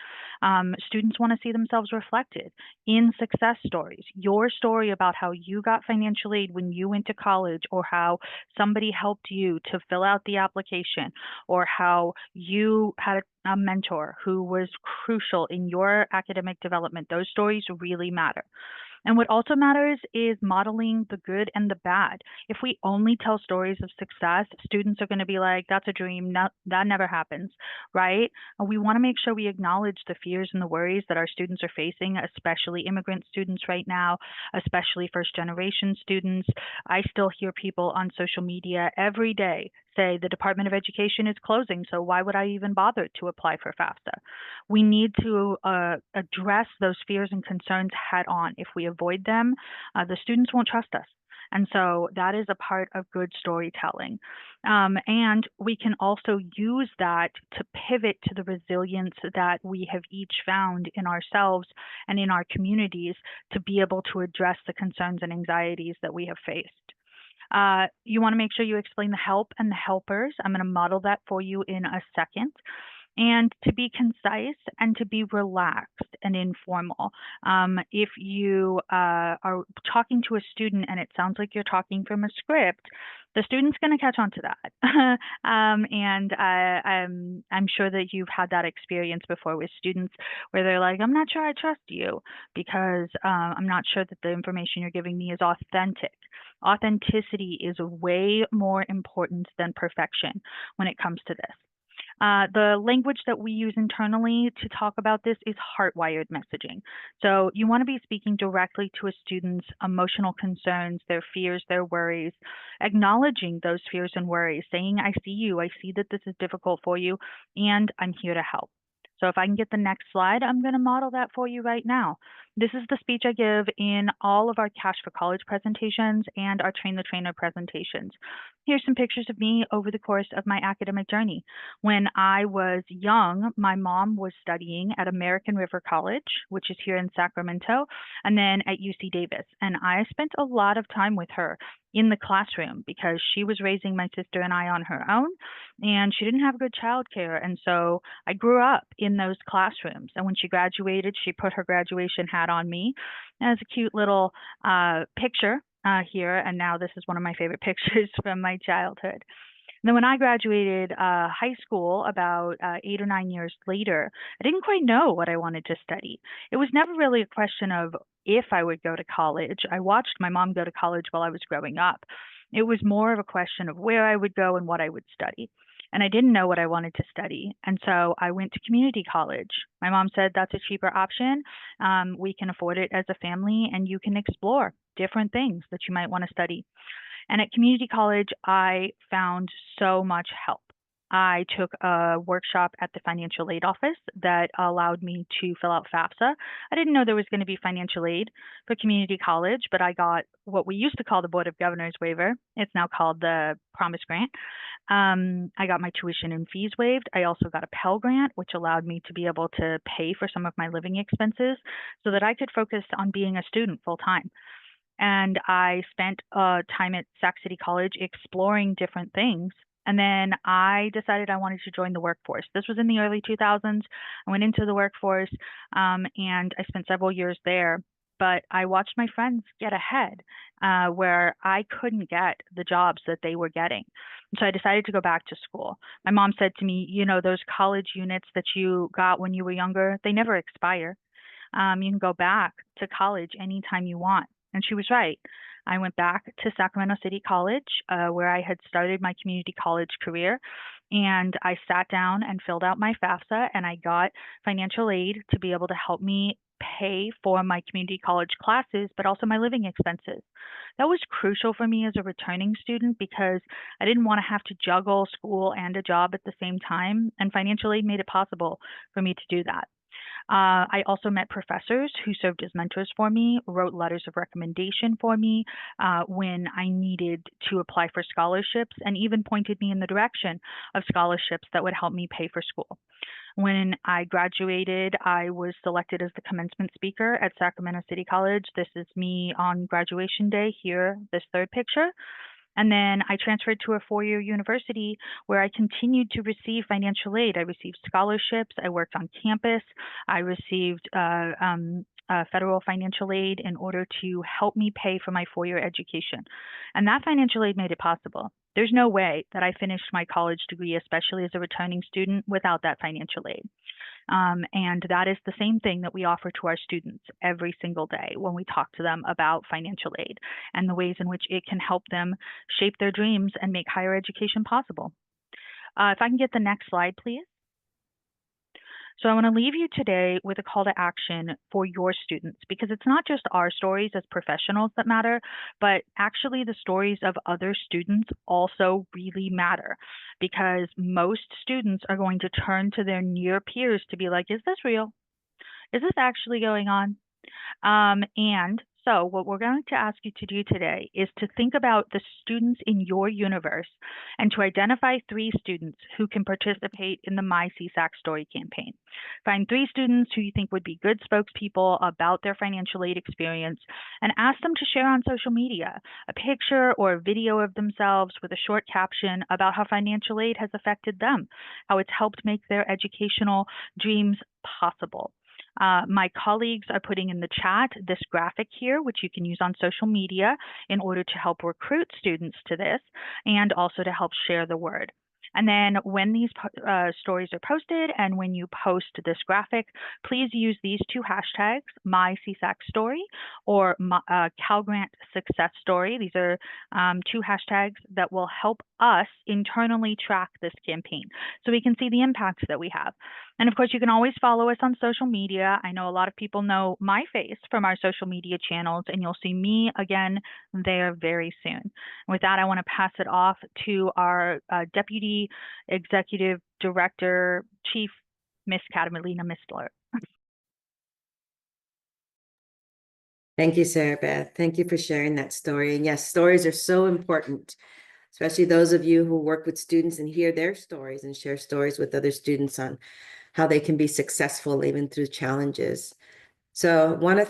Students want to see themselves reflected in success stories. Your story about how you got financial aid when you went to college, or how somebody helped you to fill out the application, or how you had a mentor who was crucial in your academic development. Those stories really matter. And what also matters is modeling the good and the bad. If we only tell stories of success, students are going to be like, that's a dream, that never happens, right? And we want to make sure we acknowledge the fears and the worries that our students are facing, especially immigrant students right now, especially first generation students. I still hear people on social media every day say the Department of Education is closing, so why would I even bother to apply for FAFSA? We need to address those fears and concerns head on. If we avoid them, the students won't trust us. And so that is a part of good storytelling. And we can also use that to pivot to the resilience that we have each found in ourselves and in our communities to be able to address the concerns and anxieties that we have faced. You want to make sure you explain the help and the helpers. I'm going to model that for you in a second. And to be concise and to be relaxed and informal. If you are talking to a student and it sounds like you're talking from a script, the student's going to catch on to that. I'm sure that you've had that experience before with students where they're like, I'm not sure I trust you because I'm not sure that the information you're giving me is authentic. Authenticity is way more important than perfection when it comes to this. The language that we use internally to talk about this is hardwired messaging. So you want to be speaking directly to a student's emotional concerns, their fears, their worries, acknowledging those fears and worries, saying, I see you, I see that this is difficult for you, and I'm here to help. So if I can get the next slide, I'm going to model that for you right now. This is the speech I give in all of our Cash for College presentations and our Train the Trainer presentations. Here's some pictures of me over the course of my academic journey. When I was young, my mom was studying at American River College, which is here in Sacramento, and then at UC Davis. And I spent a lot of time with her in the classroom because she was raising my sister and I on her own, and she didn't have good childcare. And so I grew up in those classrooms. And when she graduated, she put her graduation hat on me as a cute little picture here. And now this is one of my favorite pictures from my childhood. And then when I graduated high school about 8 or 9 years later, I didn't quite know what I wanted to study. It was never really a question of if I would go to college. I watched my mom go to college while I was growing up. It was more of a question of where I would go and what I would study. And I didn't know what I wanted to study. And so I went to community college. My mom said, that's a cheaper option. We can afford it as a family, and you can explore different things that you might want to study. And at community college, I found so much help. I took a workshop at the financial aid office that allowed me to fill out FAFSA. I didn't know there was going to be financial aid for community college, but I got what we used to call the Board of Governors waiver. It's now called the Promise Grant. I got my tuition and fees waived. I also got a Pell Grant, which allowed me to be able to pay for some of my living expenses so that I could focus on being a student full time. And I spent time at Sac City College exploring different things. And then I decided I wanted to join the workforce. This was in the early 2000s. I went into the workforce and I spent several years there. But I watched my friends get ahead where I couldn't get the jobs that they were getting. And so I decided to go back to school. My mom said to me, you know, those college units that you got when you were younger, they never expire. You can go back to college anytime you want. And she was right. I went back to Sacramento City College, where I had started my community college career. And I sat down and filled out my FAFSA, and I got financial aid to be able to help me pay for my community college classes, but also my living expenses. That was crucial for me as a returning student because I didn't want to have to juggle school and a job at the same time. And financial aid made it possible for me to do that. I also met professors who served as mentors for me, wrote letters of recommendation for me when I needed to apply for scholarships, and even pointed me in the direction of scholarships that would help me pay for school. When I graduated, I was selected as the commencement speaker at Sacramento City College. This is me on graduation day here, this third picture. And then I transferred to a four-year university where I continued to receive financial aid. I received scholarships. I worked on campus. I received federal financial aid in order to help me pay for my four-year education. And that financial aid made it possible. There's no way that I finished my college degree, especially as a returning student, without that financial aid. And that is the same thing that we offer to our students every single day when we talk to them about financial aid and the ways in which it can help them shape their dreams and make higher education possible. If I can get the next slide, please. So I want to leave you today with a call to action for your students, because it's not just our stories as professionals that matter, but actually the stories of other students also really matter, because most students are going to turn to their near peers to be like, is this real? Is this actually going on? And so what we're going to ask you to do today is to think about the students in your universe and to identify 3 students who can participate in the My CSAC Story campaign. Find 3 students who you think would be good spokespeople about their financial aid experience and ask them to share on social media a picture or a video of themselves with a short caption about how financial aid has affected them, how it's helped make their educational dreams possible. My colleagues are putting in the chat this graphic here, which you can use on social media in order to help recruit students to this and also to help share the word. And then when these stories are posted and when you post this graphic, please use these 2 hashtags, My CSAC Story or Cal Grant Success Story. These are 2 hashtags that will help us internally track this campaign so we can see the impacts that we have. And of course, you can always follow us on social media. I know a lot of people know my face from our social media channels, and you'll see me again there very soon. With that, I want to pass it off to our Deputy Executive Director, Chief Miss Catalina Mistler. Thank you, Sarah Beth. Thank you for sharing that story. And yes, stories are so important, especially those of you who work with students and hear their stories and share stories with other students on how they can be successful even through challenges. So I want to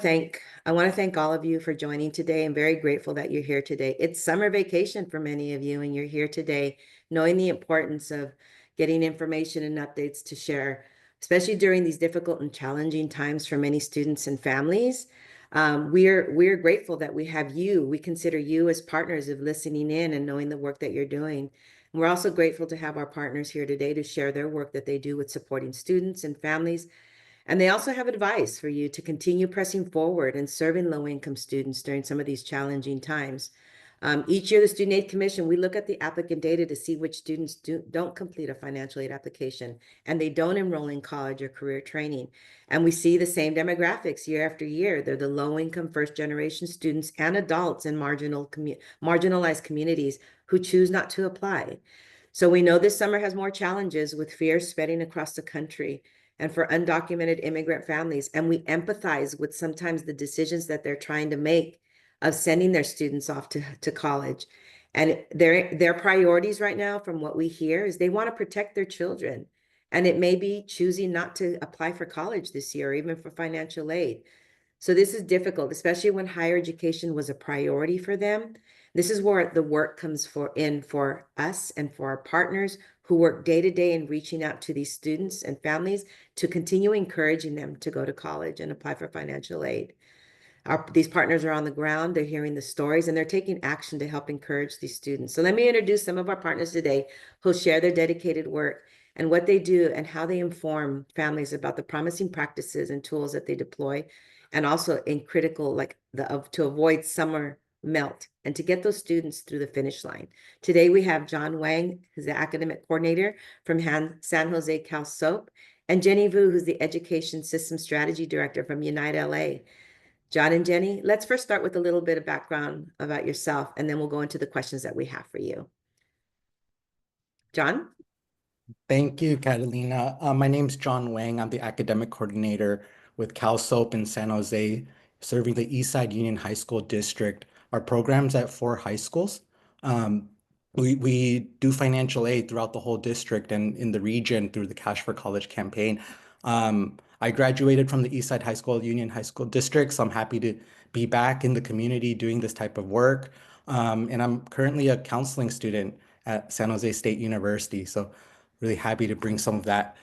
thank all of you for joining today. I'm very grateful that you're here today. It's summer vacation for many of you, and you're here today knowing the importance of getting information and updates to share, especially during these difficult and challenging times for many students and families. We're grateful that we have you. We consider you as partners of listening in and knowing the work that you're doing. And we're also grateful to have our partners here today to share their work that they do with supporting students and families. And they also have advice for you to continue pressing forward and serving low-income students during some of these challenging times. Each year, the Student Aid Commission, we look at the applicant data to see which students don't complete a financial aid application and they don't enroll in college or career training. And we see the same demographics year after year. They're the low-income first-generation students and adults in marginalized communities who choose not to apply. So we know this summer has more challenges with fears spreading across the country and for undocumented immigrant families. And we empathize with sometimes the decisions that they're trying to make of sending their students off to college. And their priorities right now, from what we hear, is they want to protect their children. And it may be choosing not to apply for college this year or even for financial aid. So this is difficult, especially when higher education was a priority for them. This is where the work comes in for us and for our partners who work day to day in reaching out to these students and families to continue encouraging them to go to college and apply for financial aid. These partners are on the ground, they're hearing the stories, and they're taking action to help encourage these students. So let me introduce some of our partners today who'll share their dedicated work and what they do and how they inform families about the promising practices and tools that they deploy, and also in critical, to avoid summer melt and to get those students through the finish line. Today, we have John Wang, who's the academic coordinator from San Jose Cal SOAP, and Jenny Vu, who's the education system strategy director from Unite LA. John and Jenny, let's first start with a little bit of background about yourself, and then we'll go into the questions that we have for you. John? Thank you, Catalina. My name's John Wang. I'm the academic coordinator with Cal SOAP in San Jose, serving the Eastside Union High School District. Our program's at 4 high schools. We do financial aid throughout the whole district and in the region through the Cash for College campaign. I graduated from the Eastside High School Union High School District, so I'm happy to be back in the community doing this type of work. And I'm currently a counseling student at San Jose State University, so really happy to bring some of that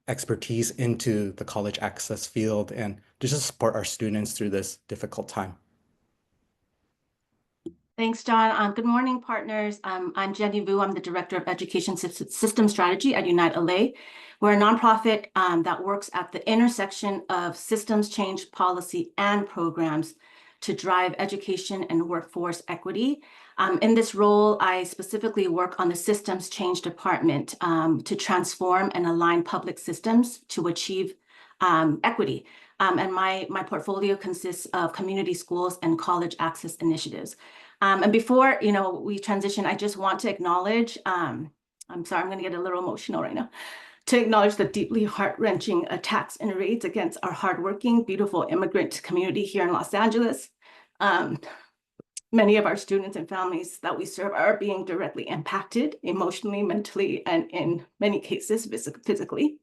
expertise into the college access field and just to support our students through this difficult time. Thanks, John. Good morning, partners. I'm Jenny Vu. I'm the Director of Education System Strategy at Unite LA. We're a nonprofit that works at the intersection of systems change, policy, and programs to drive education and workforce equity. In this role, I specifically work on the systems change department to transform and align public systems to achieve equity. And my portfolio consists of community schools and college access initiatives. And before we transition, I just want to acknowledge, I'm sorry, I'm going to get a little emotional right now, to acknowledge the deeply heart-wrenching attacks and raids against our hardworking, beautiful immigrant community here in Los Angeles. Many of our students and families that we serve are being directly impacted emotionally, mentally, and in many cases, physically.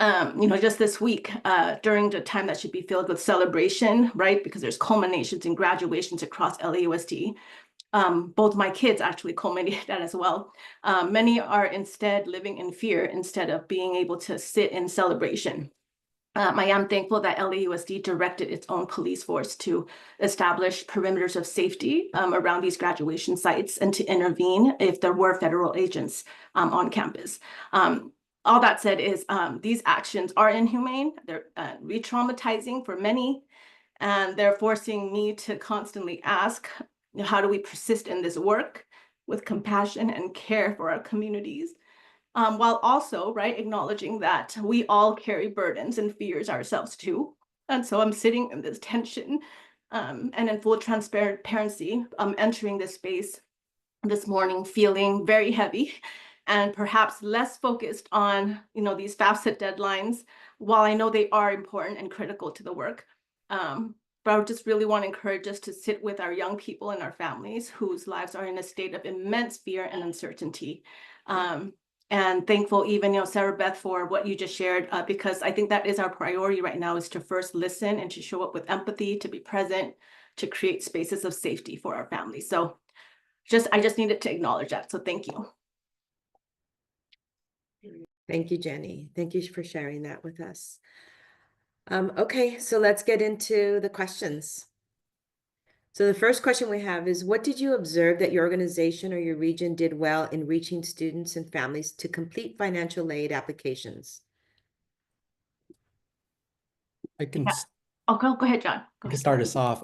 Just this week, during the time that should be filled with celebration, right? Because there's culminations and graduations across LAUSD. Both my kids actually culminated that as well. Many are instead living in fear instead of being able to sit in celebration. I am thankful that LAUSD directed its own police force to establish perimeters of safety around these graduation sites and to intervene if there were federal agents on campus. All that said is these actions are inhumane. They're re-traumatizing for many, and they're forcing me to constantly ask, how do we persist in this work with compassion and care for our communities, while also, right, acknowledging that we all carry burdens and fears ourselves too. And so I'm sitting in this tension and in full transparency, entering this space this morning feeling very heavy and perhaps less focused on these FAFSA deadlines, while I know they are important and critical to the work. But I just really want to encourage us to sit with our young people and our families whose lives are in a state of immense fear and uncertainty. And thankful even, Sarah Beth, for what you just shared, because I think that is our priority right now, is to first listen and to show up with empathy, to be present, to create spaces of safety for our families. So I just needed to acknowledge that. So thank you. Thank you, Jenny. Thank you for sharing that with us. Okay, so let's get into the questions. So the first question we have is, what did you observe that your organization or your region did well in reaching students and families to complete financial aid applications? I can, Oh, go ahead, John. I can start us off.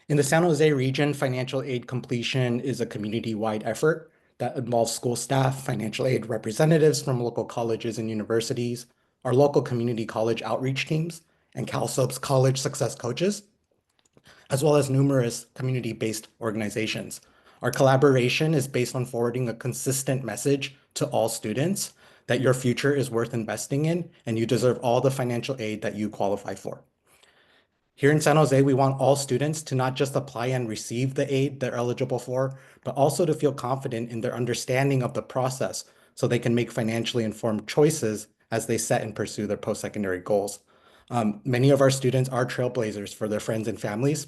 In the San Jose region, financial aid completion is a community-wide effort that involves school staff, financial aid representatives from local colleges and universities, our local community college outreach teams, and CalSOAP's college success coaches, as well as numerous community-based organizations. Our collaboration is based on forwarding a consistent message to all students that your future is worth investing in and you deserve all the financial aid that you qualify for. Here in San Jose, we want all students to not just apply and receive the aid they're eligible for, but also to feel confident in their understanding of the process so they can make financially informed choices as they set and pursue their post-secondary goals. Many of our students are trailblazers for their friends and families,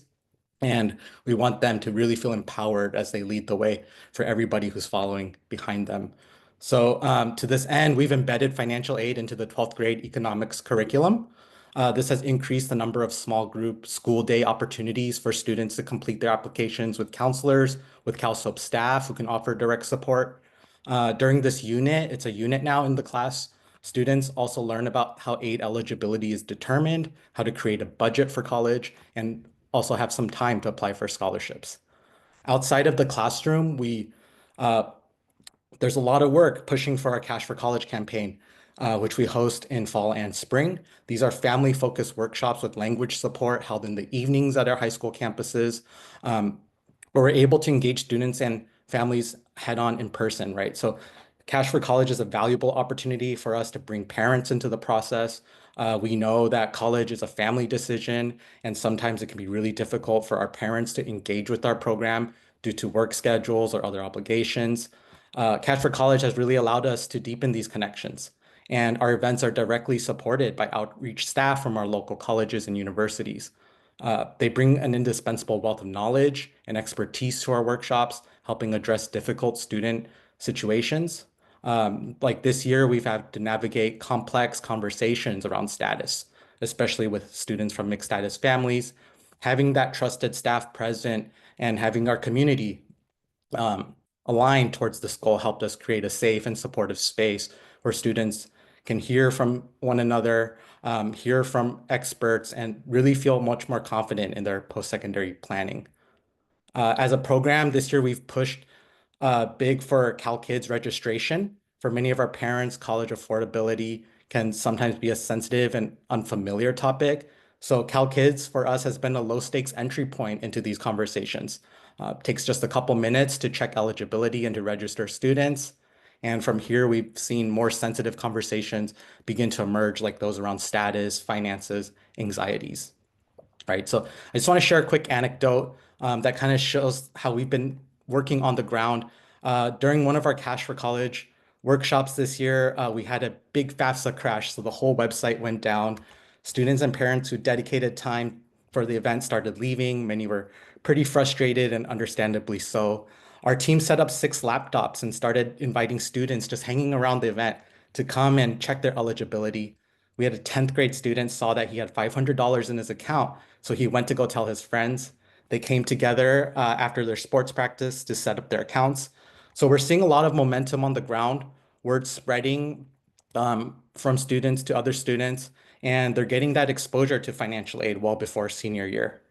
and we want them to really feel empowered as they lead the way for everybody who's following behind them. So to this end, we've embedded financial aid into the 12th grade economics curriculum. This has increased the number of small group school day opportunities for students to complete their applications with counselors, with CalSOAP staff who can offer direct support. During this unit, it's a unit now in the class, students also learn about how aid eligibility is determined, how to create a budget for college, and also have some time to apply for scholarships. Outside of the classroom, there's a lot of work pushing for our Cash for College campaign, which we host in fall and spring. These are family-focused workshops with language support held in the evenings at our high school campuses, where we're able to engage students and families head-on in person, right? So Cash for College is a valuable opportunity for us to bring parents into the process. We know that college is a family decision, and sometimes it can be really difficult for our parents to engage with our program due to work schedules or other obligations. Cash for College has really allowed us to deepen these connections, and our events are directly supported by outreach staff from our local colleges and universities. They bring an indispensable wealth of knowledge and expertise to our workshops, helping address difficult student situations. Like this year, we've had to navigate complex conversations around status, especially with students from mixed status families. Having that trusted staff present and having our community aligned towards this goal helped us create a safe and supportive space where students can hear from one another, hear from experts, and really feel much more confident in their post-secondary planning. As a program, this year we've pushed big for Cal Kids registration. For many of our parents, college affordability can sometimes be a sensitive and unfamiliar topic. So Cal Kids for us has been a low stakes entry point into these conversations. Takes just a couple minutes to check eligibility and to register students. And from here, we've seen more sensitive conversations begin to emerge, like those around status, finances, anxieties. Right. So I just want to share a quick anecdote that kind of shows how we've been working on the ground. During one of our Cash for College workshops this year, we had a big FAFSA crash, so the whole website went down. Students and parents who dedicated time for the event started leaving. Many were pretty frustrated, and understandably so. Our team set up 6 laptops and started inviting students just hanging around the event to come and check their eligibility. We had a 10th grade student saw that he had $500 in his account, so he went to go tell his friends. They came together after their sports practice to set up their accounts. So we're seeing a lot of momentum on the ground, word spreading from students to other students, and they're getting that exposure to financial aid well before senior year.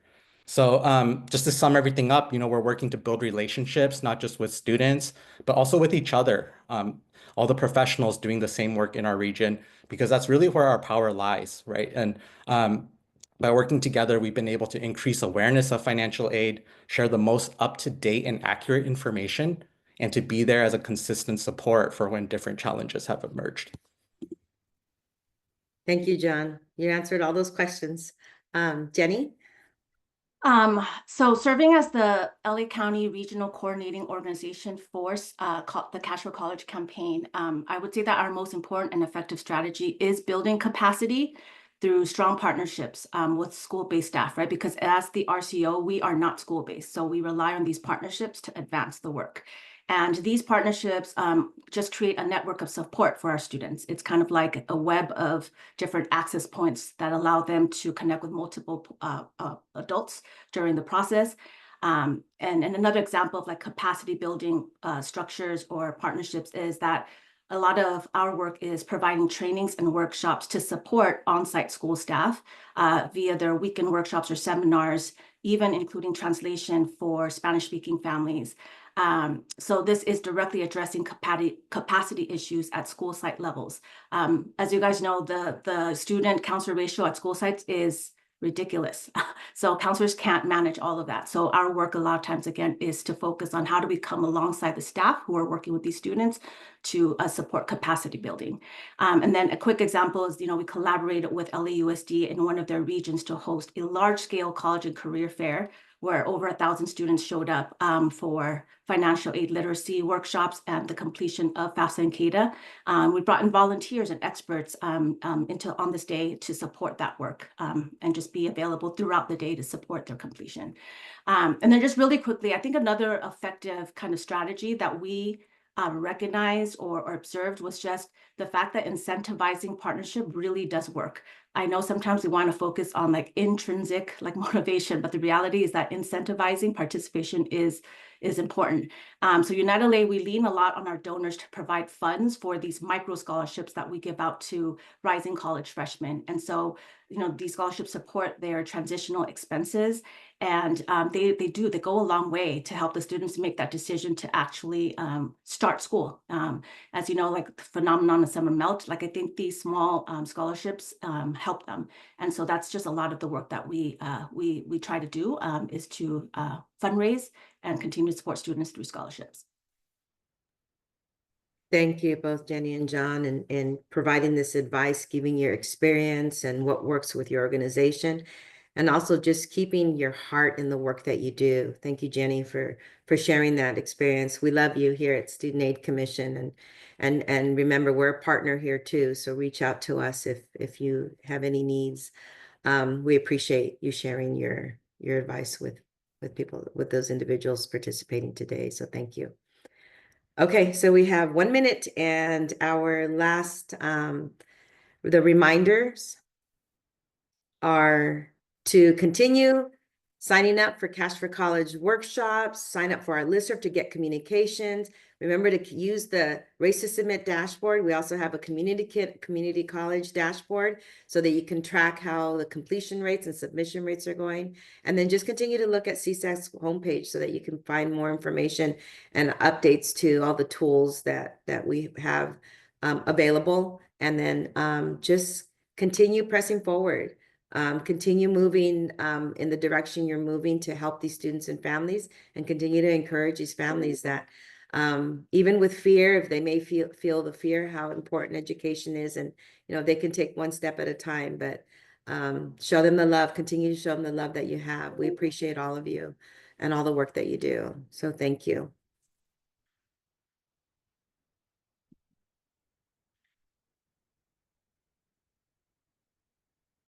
So just to sum everything up, we're working to build relationships, not just with students, but also with each other. All the professionals doing the same work in our region, because that's really where our power lies, right? And by working together, we've been able to increase awareness of financial aid, share the most up-to-date and accurate information, and to be there as a consistent support for when different challenges have emerged. Thank you, John. You answered all those questions. Jenny? So serving as the LA County Regional Coordinating Organization for the Cash for College campaign, I would say that our most important and effective strategy is building capacity through strong partnerships with school-based staff, right? Because as the RCO, we are not school-based, so we rely on these partnerships to advance the work. And these partnerships just create a network of support for our students. It's kind of like a web of different access points that allow them to connect with multiple adults during the process. And another example of like capacity building structures or partnerships is that a lot of our work is providing trainings and workshops to support on-site school staff via their weekend workshops or seminars, even including translation for Spanish-speaking families. So this is directly addressing capacity issues at school site levels. As you guys know, the student counselor ratio at school sites is ridiculous. So counselors can't manage all of that. So our work a lot of times, again, is to focus on how do we come alongside the staff who are working with these students to support capacity building. And then a quick example is, we collaborated with LAUSD in one of their regions to host a large-scale college and career fair where over 1,000 students showed up for financial aid literacy workshops and the completion of FAFSA and CADA. We brought in volunteers and experts on this day to support that work and just be available throughout the day to support their completion. And then just really quickly, I think another effective kind of strategy that we recognized or observed was just the fact that incentivizing partnership really does work. I know sometimes we want to focus on like intrinsic like motivation, but the reality is that incentivizing participation is important. So United LA, we lean a lot on our donors to provide funds for these micro scholarships that we give out to rising college freshmen. And so, these scholarships support their transitional expenses, and they go a long way to help the students make that decision to actually start school. As you know, like the phenomenon of summer melt, like I think these small scholarships help them. And so that's just a lot of the work that we try to do is to fundraise and continue to support students through scholarships. Thank you both, Jenny and John, in providing this advice, giving your experience and what works with your organization, and also just keeping your heart in the work that you do. Thank you, Jenny, for sharing that experience. We love you here at Student Aid Commission, and remember, we're a partner here too, so reach out to us if you have any needs. We appreciate you sharing your advice with people, with those individuals participating today, so thank you. Okay, so we have 1 minute, and our last, the reminders are to continue signing up for Cash for College workshops, sign up for our listserv to get communications. Remember to use the Race to Submit dashboard. We also have a community college dashboard so that you can track how the completion rates and submission rates are going. And then just continue to look at CSAC's homepage so that you can find more information and updates to all the tools that we have available. And then just continue pressing forward. Continue moving in the direction you're moving to help these students and families, and continue to encourage these families that even with fear, if they may feel the fear, how important education is, and they can take one step at a time, but show them the love, continue to show them the love that you have. We appreciate all of you and all the work that you do. So thank you.